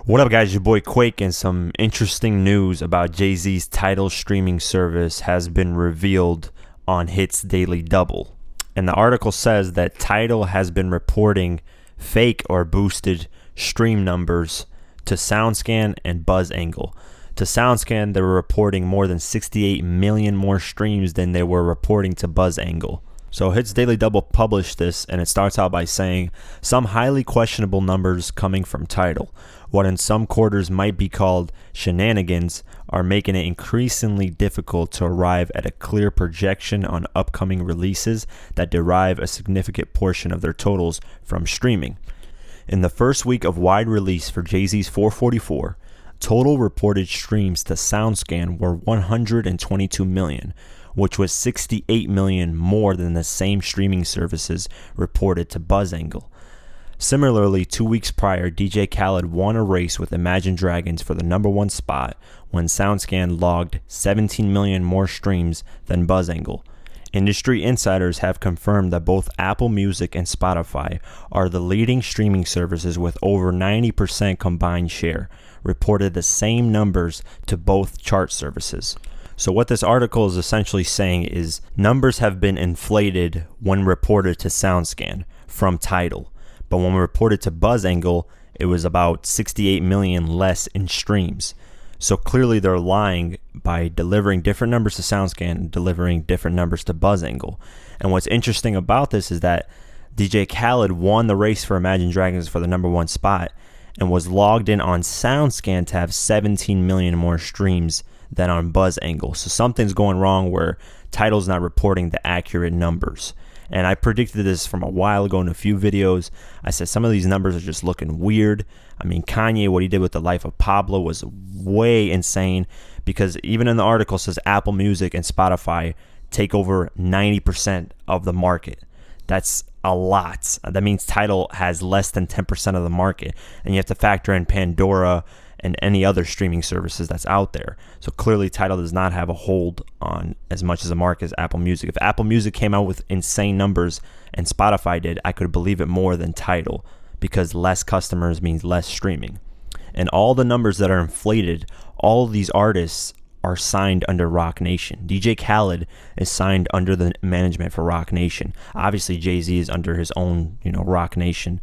What up, guys? Your boy Quake, and some interesting news about Jay-Z's TIDAL streaming service has been revealed on Hit's Daily Double. And the article says that TIDAL has been reporting fake or boosted stream numbers to SoundScan and BuzzAngle. To SoundScan, they were reporting more than 68 million more streams than they were reporting to BuzzAngle. So Hit's Daily Double published this, and it starts out by saying, some highly questionable numbers coming from TIDAL. What in some quarters might be called shenanigans are making it increasingly difficult to arrive at a clear projection on upcoming releases that derive a significant portion of their totals from streaming. In the first week of wide release for Jay-Z's 444, total reported streams to SoundScan were 122 million, which was 68 million more than the same streaming services reported to BuzzAngle. Similarly, 2 weeks prior, DJ Khaled won a race with Imagine Dragons for the number one spot when SoundScan logged 17 million more streams than BuzzAngle. Industry insiders have confirmed that both Apple Music and Spotify are the leading streaming services with over 90% combined share, reported the same numbers to both chart services. So what this article is essentially saying is numbers have been inflated when reported to SoundScan from TIDAL. But when reported to BuzzAngle, it was about 68 million less in streams. So clearly they're lying by delivering different numbers to SoundScan and delivering different numbers to BuzzAngle. And what's interesting about this is that DJ Khaled won the race for Imagine Dragons for the number one spot and was logged in on SoundScan to have 17 million more streams than on BuzzAngle. So something's going wrong where TIDAL's not reporting the accurate numbers. And I predicted this from a while ago in a few videos. I said some of these numbers are just looking weird. I mean, Kanye, what he did with The Life of Pablo was way insane, because even in the article it says Apple Music and Spotify take over 90% of the market. That's a lot. That means TIDAL has less than 10% of the market. And you have to factor in Pandora and any other streaming services that's out there. So clearly TIDAL does not have a hold on as much as a market as Apple Music. If Apple Music came out with insane numbers and Spotify did, I could believe it more than TIDAL, because less customers means less streaming. And all the numbers that are inflated, all of these artists are signed under Roc Nation. DJ Khaled is signed under the management for Roc Nation. Obviously Jay-Z is under his own, Roc Nation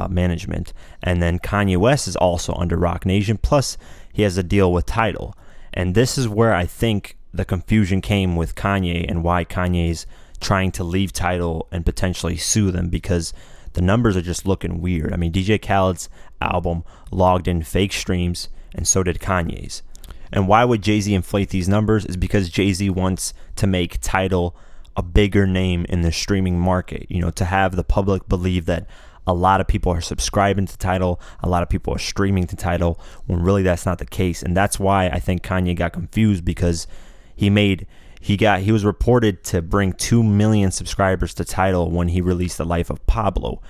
management, and then Kanye West is also under Roc Nation, plus he has a deal with TIDAL. And this is where I think the confusion came with Kanye and why Kanye's trying to leave TIDAL and potentially sue them, because the numbers are just looking weird. I mean, DJ Khaled's album logged in fake streams, and so did Kanye's. And why would Jay-Z inflate these numbers is because Jay-Z wants to make TIDAL a bigger name in the streaming market, to have the public believe that a lot of people are subscribing to TIDAL, a lot of people are streaming to TIDAL, when really that's not the case. And that's why I think Kanye got confused, because he was reported to bring 2 million subscribers to TIDAL when he released The Life of Pablo.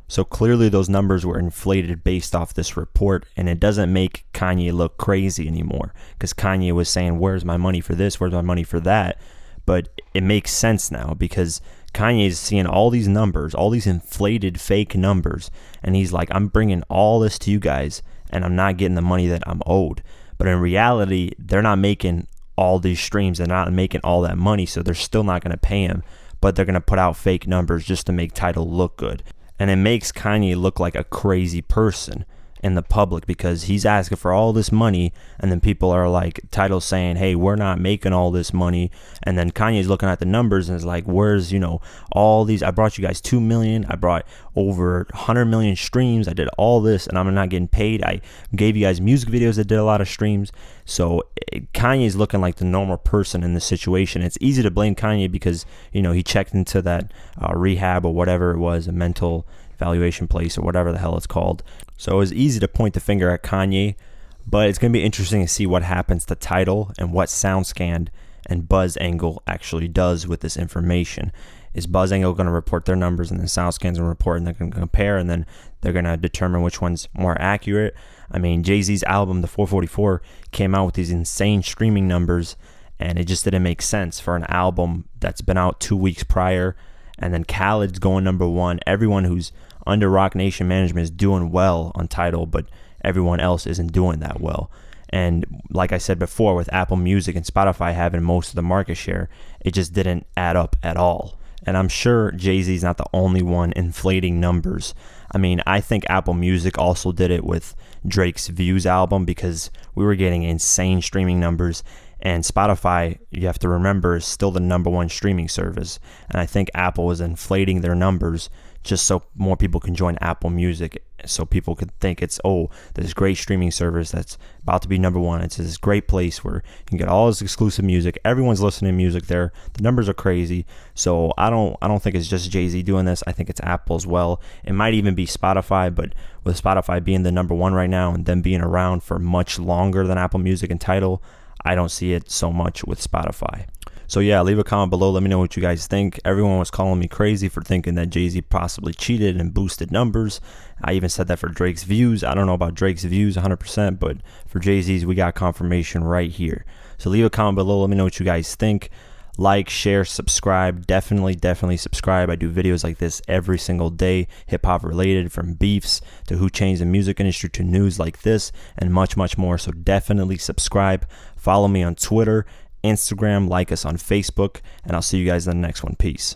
So clearly those numbers were inflated based off this report, and it doesn't make Kanye look crazy anymore, because Kanye was saying, where's my money for this, where's my money for that? But it makes sense now, because Kanye is seeing all these numbers, all these inflated fake numbers, and he's like, I'm bringing all this to you guys, and I'm not getting the money that I'm owed. But in reality, they're not making all these streams, they're not making all that money, so they're still not going to pay him, but they're going to put out fake numbers just to make TIDAL look good. And it makes Kanye look like a crazy person in the public, because he's asking for all this money, and then people are like, TIDAL's saying, hey, we're not making all this money, and then Kanye's looking at the numbers and is like, where's all these, I brought you guys 2 million, I brought over 100 million streams, I did all this, and I'm not getting paid, I gave you guys music videos that did a lot of streams. So Kanye's looking like the normal person in this situation. It's easy to blame Kanye because he checked into that rehab or whatever it was, a mental evaluation place or whatever the hell it's called. So it was easy to point the finger at Kanye, but it's going to be interesting to see what happens to TIDAL and what SoundScan and BuzzAngle actually does with this information. Is BuzzAngle going to report their numbers, and then SoundScan's going to report, and they're going to compare, and then they're going to determine which one's more accurate? I mean, Jay-Z's album, the 444, came out with these insane streaming numbers, and it just didn't make sense for an album that's been out 2 weeks prior. And then Khaled's going number one. Everyone who's under Roc Nation management is doing well on TIDAL, but everyone else isn't doing that well. And like I said before, with Apple Music and Spotify having most of the market share, it just didn't add up at all. And I'm sure Jay-Z's not the only one inflating numbers. I mean, I think Apple Music also did it with Drake's Views album, because we were getting insane streaming numbers. And Spotify, you have to remember, is still the #1 streaming service. And I think Apple was inflating their numbers just so more people can join Apple Music, so people could think it's, oh, this great streaming service that's about to be #1. It's this great place where you can get all this exclusive music. Everyone's listening to music there. The numbers are crazy. So I don't think it's just Jay-Z doing this. I think it's Apple as well. It might even be Spotify, but with Spotify being the #1 right now and them being around for much longer than Apple Music and TIDAL, I don't see it so much with Spotify. So yeah, leave a comment below. Let me know what you guys think. Everyone was calling me crazy for thinking that Jay-Z possibly cheated and boosted numbers. I even said that for Drake's Views. I don't know about Drake's Views 100%, but for Jay-Z's, we got confirmation right here. So leave a comment below. Let me know what you guys think. Like, share, subscribe. Definitely subscribe. I do videos like this every single day, hip-hop related, from beefs to who changed the music industry to news like this, and much more. So definitely subscribe. Follow me on Twitter, Instagram, like us on Facebook, and I'll see you guys in the next one. Peace.